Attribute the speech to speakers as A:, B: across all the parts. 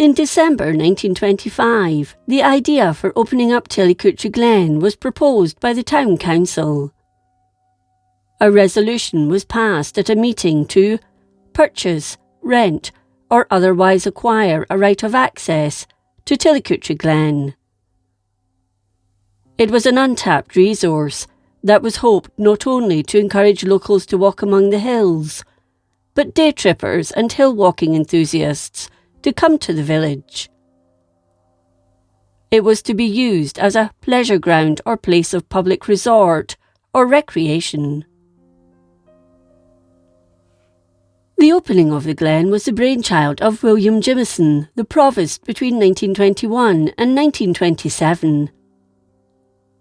A: In December 1925, the idea for opening up Tillicoultry Glen was proposed by the Town Council. A resolution was passed at a meeting to purchase, rent, or otherwise acquire a right of access to Tillicoultry Glen. It was an untapped resource that was hoped not only to encourage locals to walk among the hills, but day trippers and hill walking enthusiasts to come to the village. It was to be used as a pleasure ground or place of public resort or recreation. The opening of the Glen was the brainchild of William Jimison, the Provost between 1921 and 1927.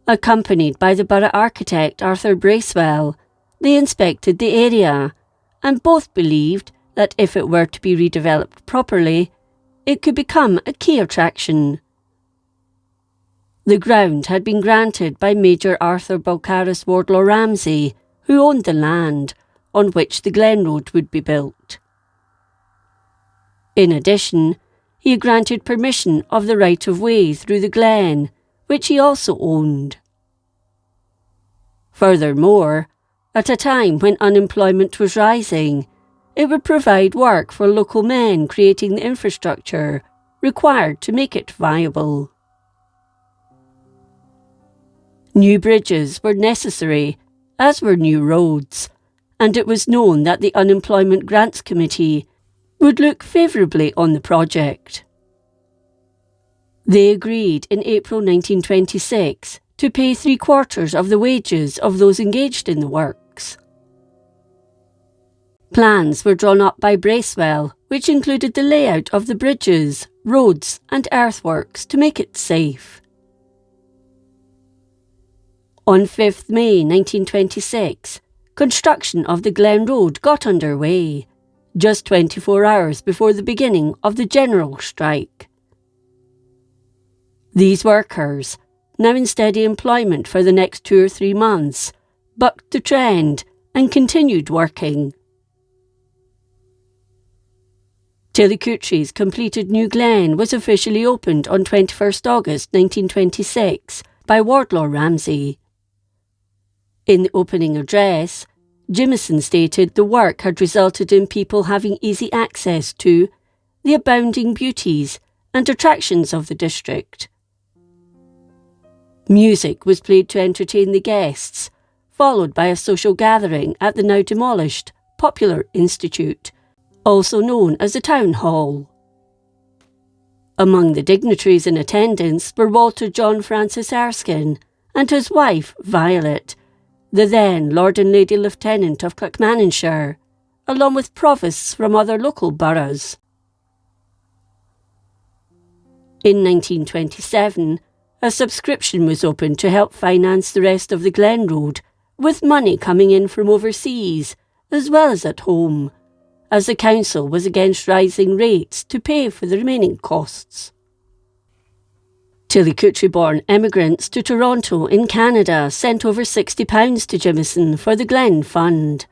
A: Accompanied by the borough architect Arthur Bracewell, they inspected the area, and both believed that if it were to be redeveloped properly, it could become a key attraction. The ground had been granted by Major Arthur Balcarras Wardlaw Ramsay, who owned the land on which the Glen Road would be built. In addition, he granted permission of the right-of-way through the Glen, which he also owned. Furthermore, at a time when unemployment was rising, it would provide work for local men creating the infrastructure required to make it viable. New bridges were necessary, as were new roads, and it was known that the Unemployment Grants Committee would look favourably on the project. They agreed in April 1926 to pay 3/4 of the wages of those engaged in the works. Plans were drawn up by Bracewell, which included the layout of the bridges, roads and earthworks to make it safe. On 5th May 1926, construction of the Glen Road got underway, just 24 hours before the beginning of the general strike. These workers, now in steady employment for the next 2 or 3 months, bucked the trend and continued working. Tillicoultry's completed new Glen was officially opened on 21st August 1926 by Wardlaw Ramsay. In the opening address, Jimison stated the work had resulted in people having easy access to the abounding beauties and attractions of the district. Music was played to entertain the guests, followed by a social gathering at the now demolished Popular Institute, also known as the Town Hall. Among the dignitaries in attendance were Walter John Francis Erskine and his wife Violet, the then Lord and Lady Lieutenant of Clackmannanshire, along with provosts from other local boroughs. In 1927, a subscription was opened to help finance the rest of the Glen Road, with money coming in from overseas as well as at home, as the council was against rising rates to pay for the remaining costs. Tillicoultry-born emigrants to Toronto in Canada sent over £60 to Jimison for the Glen Fund,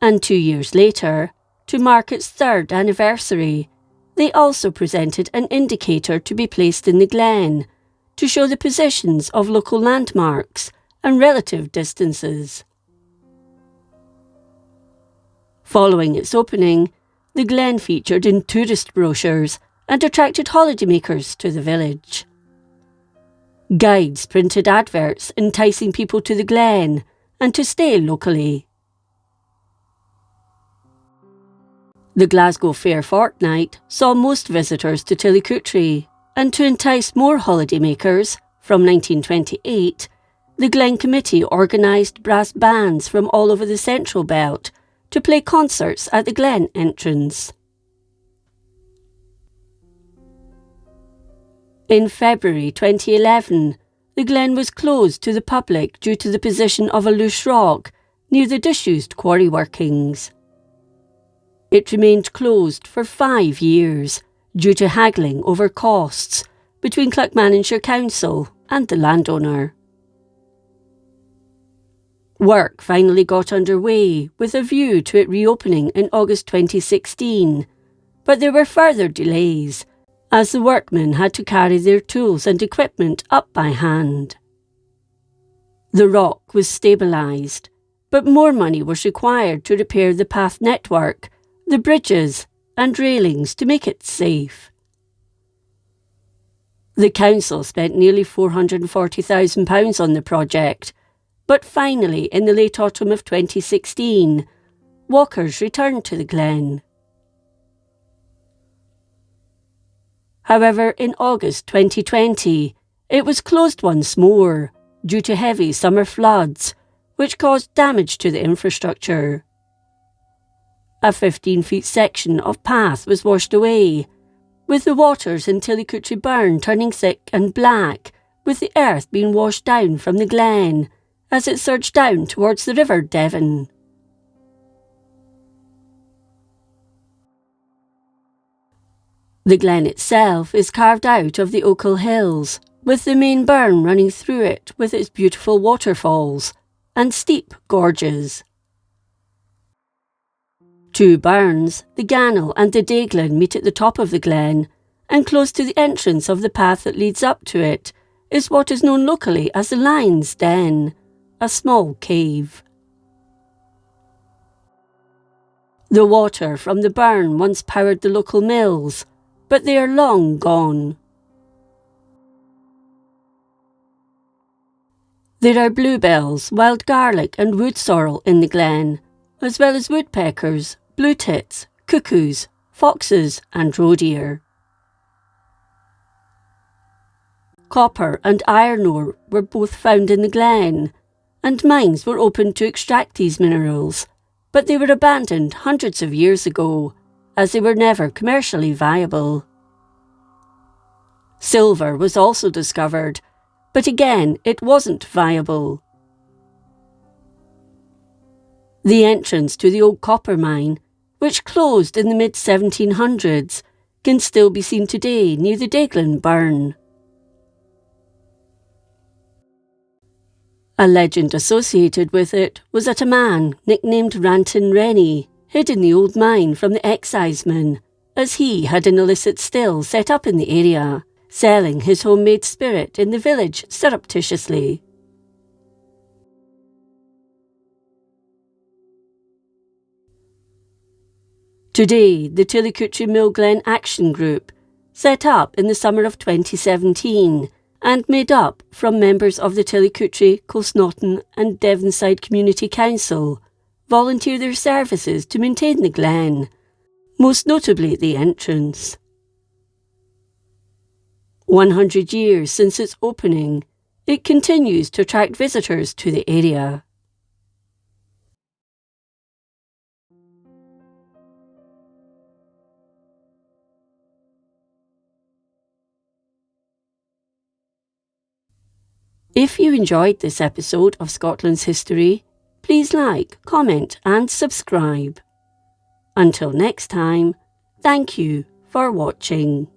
A: and 2 years later, to mark its 3rd anniversary, they also presented an indicator to be placed in the Glen to show the positions of local landmarks and relative distances. Following its opening, the Glen featured in tourist brochures and attracted holidaymakers to the village. Guides printed adverts enticing people to the Glen and to stay locally. The Glasgow Fair fortnight saw most visitors to Tillicoultry, and to entice more holidaymakers, from 1928, the Glen Committee organised brass bands from all over the Central Belt to play concerts at the Glen entrance. In February 2011, the Glen was closed to the public due to the position of a loose rock near the disused quarry workings. It remained closed for 5 years due to haggling over costs between Clackmannanshire Council and the landowner. Work finally got underway with a view to it reopening in August 2016, but there were further delays as the workmen had to carry their tools and equipment up by hand. The rock was stabilised, but more money was required to repair the path network, the bridges and railings to make it safe. The council spent nearly £440,000 on the project, but finally, in the late autumn of 2016, walkers returned to the Glen. However, in August 2020, it was closed once more due to heavy summer floods, which caused damage to the infrastructure. A 15-foot section of path was washed away, with the waters in Tillicoultry burn turning thick and black, with the earth being washed down from the Glen as it surged down towards the River Devon. The Glen itself is carved out of the Ochil Hills, with the main burn running through it with its beautiful waterfalls and steep gorges. Two burns, the Gannel and the Dayglen, meet at the top of the Glen, and close to the entrance of the path that leads up to it is what is known locally as the Lion's Den, a small cave. The water from the burn once powered the local mills, but they are long gone. There are bluebells, wild garlic and wood sorrel in the Glen, as well as woodpeckers, blue tits, cuckoos, foxes and roe deer. Copper and iron ore were both found in the Glen, and mines were opened to extract these minerals, but they were abandoned hundreds of years ago, as they were never commercially viable. Silver was also discovered, but again it wasn't viable. The entrance to the old copper mine, which closed in the mid-1700s, can still be seen today near the Dayglen burn. A legend associated with it was that a man nicknamed Rantin Rennie hid in the old mine from the excisemen, as he had an illicit still set up in the area, selling his homemade spirit in the village surreptitiously. Today, the Tillicoultry Mill Glen Action Group, set up in the summer of 2017 and made up from members of the Tillicoultry, Colsnotton and Devonside Community Council, volunteer their services to maintain the Glen, most notably at the entrance. 100 years since its opening, it continues to attract visitors to the area. If you enjoyed this episode of Scotland's History, please like, comment and subscribe. Until next time, thank you for watching.